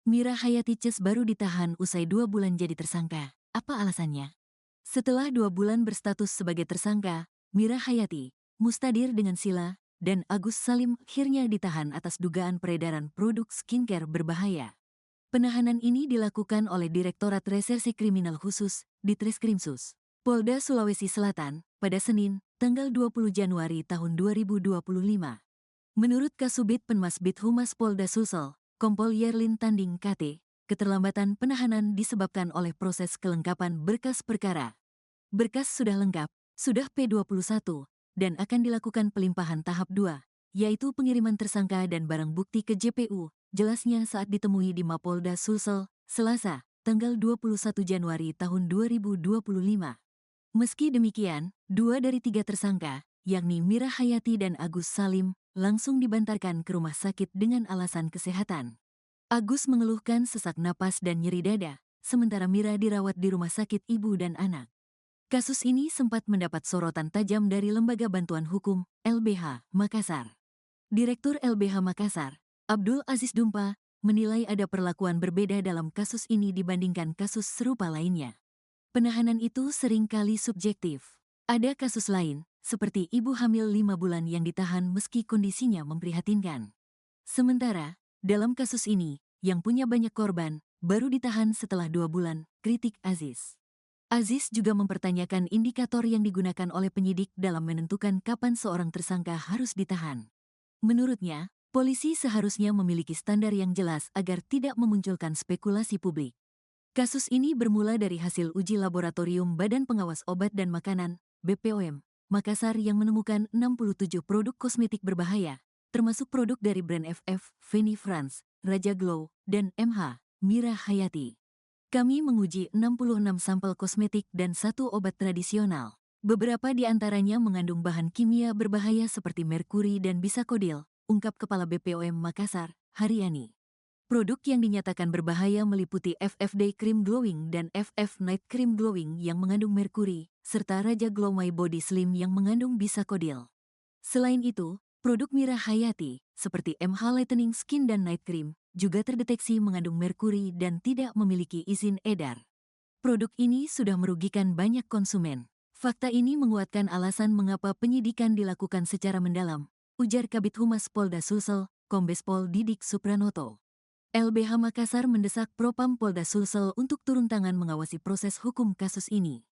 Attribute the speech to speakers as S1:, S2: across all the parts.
S1: Mira Hayati Ces baru ditahan usai 2 bulan jadi tersangka. Apa alasannya? Setelah 2 bulan berstatus sebagai tersangka, Mira Hayati, Mustadir dengan Sila, dan Agus Salim akhirnya ditahan atas dugaan peredaran produk skincare berbahaya. Penahanan ini dilakukan oleh Direktorat Reserse Kriminal Khusus, Ditreskrimsus, Polda Sulawesi Selatan, pada Senin, tanggal 20 Januari tahun 2025. Menurut Kasubit Penmasbit Humas Polda Sulsel, Kompol Yerlin Tanding KT, keterlambatan penahanan disebabkan oleh proses kelengkapan berkas perkara. Berkas sudah lengkap, sudah P21, dan akan dilakukan pelimpahan tahap 2, yaitu pengiriman tersangka dan barang bukti ke JPU, jelasnya saat ditemui di Mapolda Sulsel, Selasa, tanggal 21 Januari tahun 2025. Meski demikian, 2 dari 3 tersangka, yakni Mira Hayati dan Agus Salim, langsung dibantarkan ke rumah sakit dengan alasan kesehatan. Agus mengeluhkan sesak napas dan nyeri dada, sementara Mira dirawat di Rumah Sakit Ibu dan Anak. Kasus ini sempat mendapat sorotan tajam dari Lembaga Bantuan Hukum, LBH, Makassar. Direktur LBH Makassar, Abdul Aziz Dumpa, menilai ada perlakuan berbeda dalam kasus ini dibandingkan kasus serupa lainnya. Penahanan itu seringkali subjektif. Ada kasus lain, seperti ibu hamil 5 bulan yang ditahan meski kondisinya memprihatinkan. Sementara, dalam kasus ini, yang punya banyak korban, baru ditahan setelah 2 bulan, kritik Aziz. Aziz juga mempertanyakan indikator yang digunakan oleh penyidik dalam menentukan kapan seorang tersangka harus ditahan. Menurutnya, polisi seharusnya memiliki standar yang jelas agar tidak memunculkan spekulasi publik. Kasus ini bermula dari hasil uji laboratorium Badan Pengawas Obat dan Makanan, BPOM, Makassar yang menemukan 67 produk kosmetik berbahaya, termasuk produk dari brand FF, Feni France, Raja Glow, dan MH, Mira Hayati. Kami menguji 66 sampel kosmetik dan 1 obat tradisional. Beberapa di antaranya mengandung bahan kimia berbahaya seperti merkuri dan bisakodil, ungkap Kepala BPOM Makassar, Haryani. Produk yang dinyatakan berbahaya meliputi FF Day Cream Glowing dan FF Night Cream Glowing yang mengandung merkuri, serta Raja Glow My Body Slim yang mengandung bisakodil. Selain itu, produk Mira Hayati, seperti MH Lightening Skin dan Night Cream, juga terdeteksi mengandung merkuri dan tidak memiliki izin edar. Produk ini sudah merugikan banyak konsumen. Fakta ini menguatkan alasan mengapa penyidikan dilakukan secara mendalam, ujar Kabid Humas Polda Sulsel, Kombes Pol Didik Supranoto. LBH Makassar mendesak Propam Polda Sulsel untuk turun tangan mengawasi proses hukum kasus ini.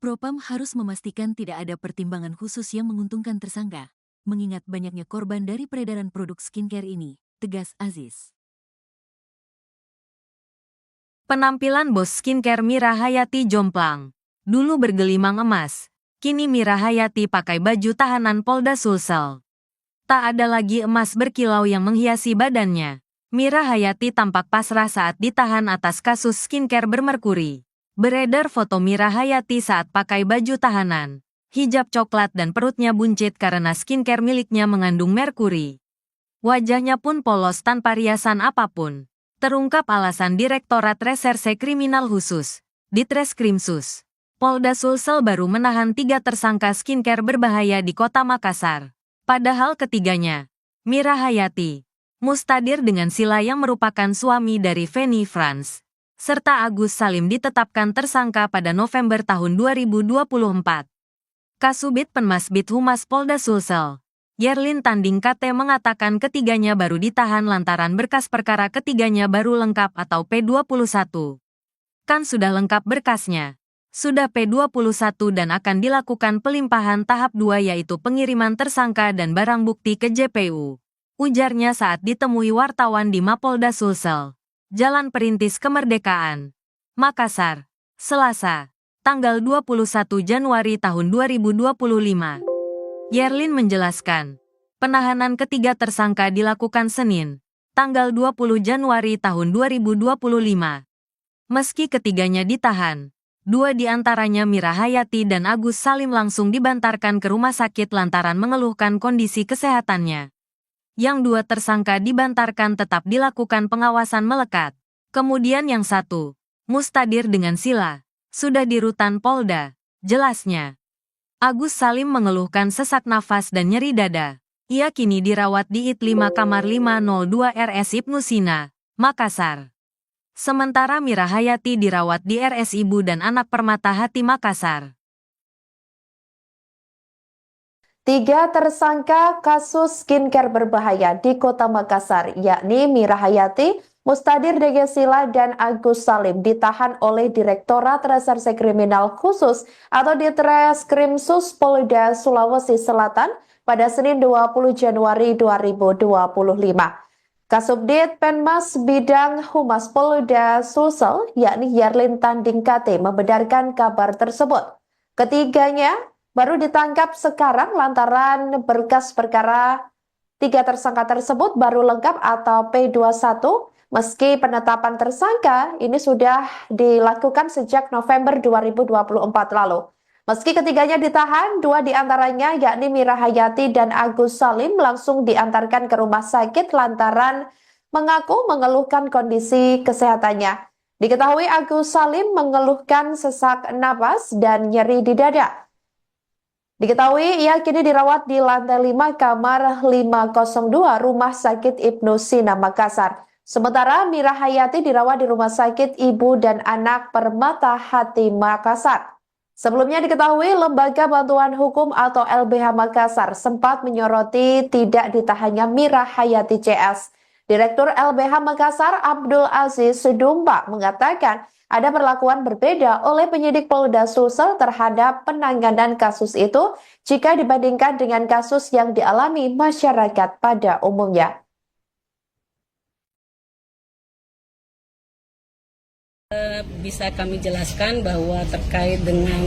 S1: Propam harus memastikan tidak ada pertimbangan khusus yang menguntungkan tersangka, mengingat banyaknya korban dari peredaran produk skincare ini, tegas Aziz.
S2: Penampilan bos skincare Mira Hayati jomplang. Dulu bergelimang emas, kini Mira Hayati pakai baju tahanan Polda Sulsel. Tak ada lagi emas berkilau yang menghiasi badannya. Mira Hayati tampak pasrah saat ditahan atas kasus skincare bermerkuri. Beredar foto Mira Hayati saat pakai baju tahanan, hijab coklat dan perutnya buncit karena skincare miliknya mengandung merkuri. Wajahnya pun polos tanpa riasan apapun. Terungkap alasan Direktorat Reserse Kriminal Khusus, Ditreskrimsus. Polda Sulsel baru menahan 3 tersangka skincare berbahaya di Kota Makassar. Padahal ketiganya, Mira Hayati, Mustadir dengan Sila yang merupakan suami dari Feni France, serta Agus Salim ditetapkan tersangka pada November tahun 2024. Kasubit Penmasbit Humas Polda Sulsel, Yerlin Tanding KT mengatakan ketiganya baru ditahan lantaran berkas perkara ketiganya baru lengkap atau P21. Kan sudah lengkap berkasnya. Sudah P21 dan akan dilakukan pelimpahan tahap 2 yaitu pengiriman tersangka dan barang bukti ke JPU. Ujarnya saat ditemui wartawan di Mapolda Sulsel, Jalan Perintis Kemerdekaan, Makassar, Selasa, tanggal 21 Januari tahun 2025. Yerlin menjelaskan, penahanan ketiga tersangka dilakukan Senin, tanggal 20 Januari tahun 2025. Meski ketiganya ditahan, 2 di antaranya Mira Hayati dan Agus Salim langsung dibantarkan ke rumah sakit lantaran mengeluhkan kondisi kesehatannya. Yang 2 tersangka dibantarkan tetap dilakukan pengawasan melekat. Kemudian yang 1, Mustadir dengan Sila, sudah di rutan Polda, jelasnya. Agus Salim mengeluhkan sesak nafas dan nyeri dada. Ia kini dirawat di IT 5 Kamar 502 RS Ibnu Sina, Makassar. Sementara Mira Hayati dirawat di RS Ibu dan Anak Permata Hati Makassar.
S3: 3 tersangka kasus skincare berbahaya di Kota Makassar, yakni Mira Hayati, Mustadir Degesila, dan Agus Salim ditahan oleh Direktorat Reserse Kriminal Khusus atau Ditreskrimsus Polda Sulawesi Selatan pada Senin 20 Januari 2025. Kasubdit Penmas Bidang Humas Polda Sulsel, yakni Yarlin Tanding KT, membenarkan kabar tersebut. Ketiganya baru ditangkap sekarang lantaran berkas perkara 3 tersangka tersebut baru lengkap atau P21, meski penetapan tersangka ini sudah dilakukan sejak November 2024 lalu. Meski ketiganya ditahan, 2 diantaranya yakni Mira Hayati dan Agus Salim langsung diantarkan ke rumah sakit lantaran mengaku mengeluhkan kondisi kesehatannya. Diketahui Agus Salim mengeluhkan sesak napas dan nyeri di dada. Diketahui ia kini dirawat di lantai 5 kamar 502 Rumah Sakit Ibnu Sina Makassar. Sementara Mira Hayati dirawat di Rumah Sakit Ibu dan Anak Permata Hati Makassar. Sebelumnya diketahui Lembaga Bantuan Hukum atau LBH Makassar sempat menyoroti tidak ditahannya Mira Hayati CS. Direktur LBH Makassar Abdul Aziz Sudumba mengatakan ada perlakuan berbeda oleh penyidik Polda Sulsel terhadap penanganan kasus itu jika dibandingkan dengan kasus yang dialami masyarakat pada umumnya.
S4: Bisa kami jelaskan bahwa terkait dengan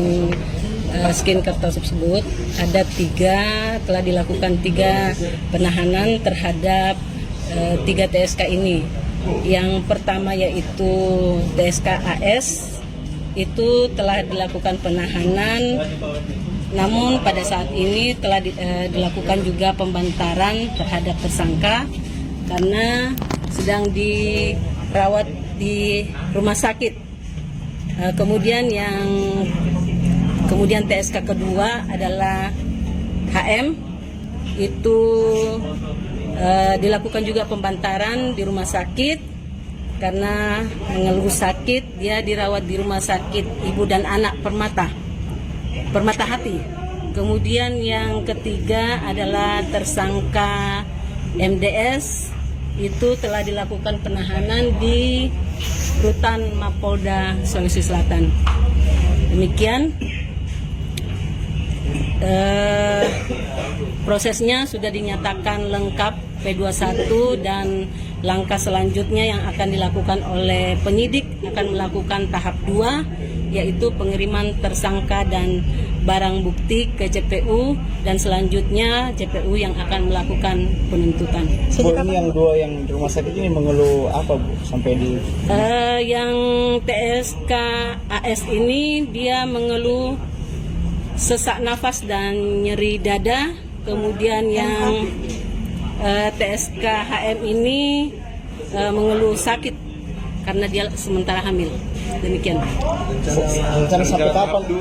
S4: skincare tersebut ada telah dilakukan 3 penahanan terhadap 3 TSK ini. Yang pertama yaitu TSK AS, itu telah dilakukan penahanan, namun pada saat ini telah dilakukan juga pembantaran terhadap tersangka karena sedang dirawat di rumah sakit. Kemudian TSK kedua adalah HM, itu dilakukan juga pembantaran di rumah sakit karena mengeluh sakit. Dia dirawat di Rumah Sakit Ibu dan Anak Permata Hati. Kemudian yang ketiga adalah tersangka MDS, itu telah dilakukan penahanan di Rutan Mapolda Sulawesi Selatan. Demikian prosesnya sudah dinyatakan lengkap P21 dan langkah selanjutnya yang akan dilakukan oleh penyidik akan melakukan tahap 2, yaitu pengiriman tersangka dan barang bukti ke JPU dan selanjutnya JPU yang akan melakukan penuntutan.
S5: Bu, ini yang 2 yang di rumah sakit ini mengeluh apa, Bu, sampai di
S4: yang TSK AS ini dia mengeluh sesak nafas dan nyeri dada. Kemudian yang TSK HM ini mengeluh sakit karena dia sementara hamil. Demikian.
S5: Rencana sampai kapan, Bu?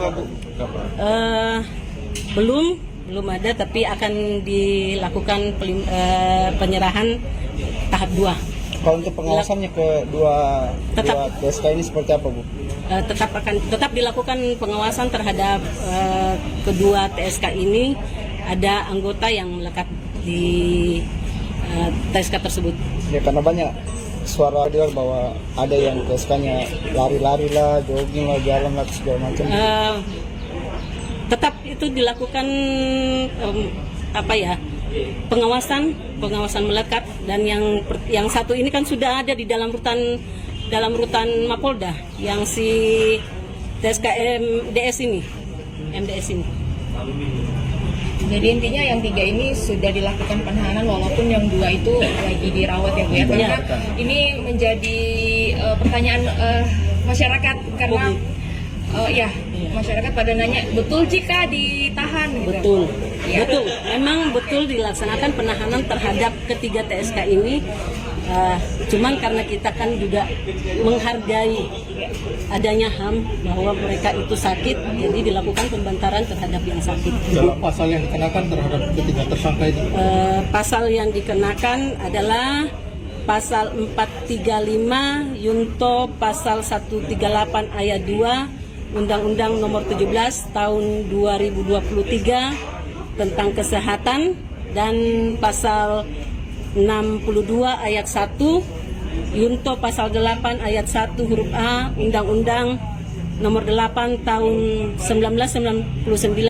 S4: Belum ada, tapi akan dilakukan penyerahan tahap 2.
S5: Kalau untuk pengawasannya ke dua TSK ini seperti apa, Bu?
S4: Tetap dilakukan pengawasan terhadap kedua TSK ini. Ada anggota yang melekat di TSK tersebut.
S5: Ya, karena banyak suara dengar bahwa ada yang TSK-nya lari-lari lah, jogging lah, jalan lah, segala macam.
S4: Tetap itu dilakukan pengawasan melekat, dan yang satu ini kan sudah ada di dalam rutan Mapolda yang si TSK MDS ini.
S6: Jadi intinya yang 3 ini sudah dilakukan penahanan walaupun yang 2 itu lagi dirawat ya Bu ya, karena ini menjadi pertanyaan masyarakat karena masyarakat pada nanya betul jika ditahan gitu.
S4: Betul, memang betul dilaksanakan penahanan terhadap ketiga TSK ini. Cuman karena kita kan juga menghargai adanya HAM bahwa mereka itu sakit, jadi dilakukan pembantaran terhadap yang sakit.
S5: Pasal yang dikenakan terhadap ketiga tersangka itu?
S4: Pasal yang dikenakan adalah pasal 435 Yunto pasal 138 ayat 2 Undang-Undang Nomor 17 Tahun 2023 tentang kesehatan, dan pasal 62 ayat 1 Yunto pasal 8 ayat 1 huruf A Undang-Undang Nomor 8 Tahun 1999